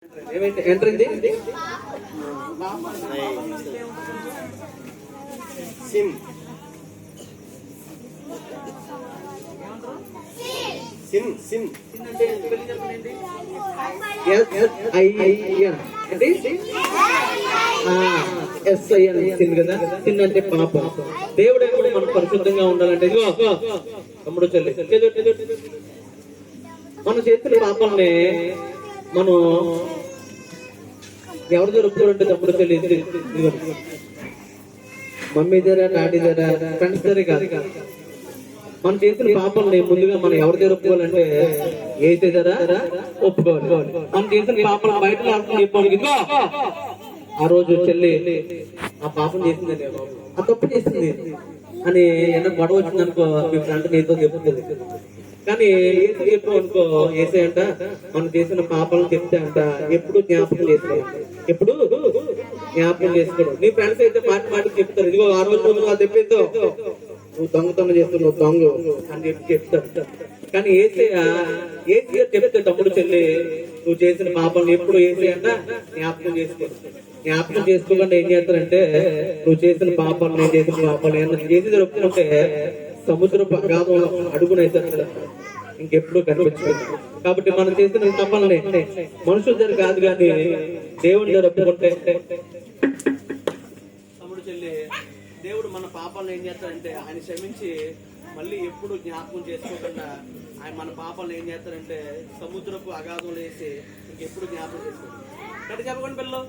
ఏంటండి SIM SIM SIM అంటే SIN కదా. సిన్ అంటే పాపం. దేవుడు ఎప్పుడు మనం పరిశుద్ధంగా ఉండాలంటే ఇదిగో తమ్ముడు చెల్లి మన చేతుల పాపాలని మనం ఎవరు జరుపుతారంటే తమ్ముడు చెల్లి మమ్మీ దగ్గర డాడీ దగ్గర ఫ్రెండ్స్ దగ్గర కాదు. మన చేసిన పాపాలని ముందుగా మనం ఎవరు జరుపుకోవాలంటే ఏసే దగ్గర ఒప్పుకోవాలి. మనం చేసిన పాపాలను బయట చెప్పాలి. ఆ రోజు చెల్లి ఆ పాపం చేసిందని ఆ తప్పు చేసింది అని ఏమన్నా గొడవ వచ్చింది అనుకో, మీ ఫ్రెండ్ నీతో చెప్తుంది. కానీ ఏసు చెప్పు అనుకో, ఏసే అంట మనం చేసిన పాపాలను చెప్తే అంట ఎప్పుడు జ్ఞాపకం చేసుకోవాలి, ఎప్పుడు జ్ఞాపకం చేసుకోవడం. నీ ఫ్రెండ్స్ అయితే మాటికి చెప్తారు, ఇదిగో ఆ రోజు నువ్వు తెప్పిద్దో నువ్వు దొంగతనం చేస్తున్నావు దొంగ అని చెప్పి చెప్తారు. కానీ ఏసే చెప్తే తమ్ముడు చెల్లి నువ్వు చేసిన పాపాలను ఎప్పుడు ఏసే అంట జ్ఞాపకం చేసుకోవాలి. జ్ఞాపకం చేసుకోకుండా ఏం చేస్తారంటే నువ్వు చేసిన పాపాలు నేను చేసిన పాపాలు ఏమన్నా చేసి జరుపుకుంటే సముద్రపు అగాధంలో అడుగునైతే ఇంకెప్పుడు కనిపించదు. కాబట్టి మనం చేసిన పాపాలని మనుషుల దగ్గర కాదు కానీ దేవుని జరుపుకుంటే తమ్ముడు చెల్లి దేవుడు మన పాపాలను ఏం చేస్తారంటే ఆయన క్షమించి మళ్ళీ ఎప్పుడు జ్ఞాపకం చేసుకోకుండా ఆయన మన పాపాలను ఏం చేస్తారంటే సముద్రపు అగాధంలో వేసి ఇంకెప్పుడు జ్ఞాపకం చేసుకోండి. చెప్పకండి పిల్లలు.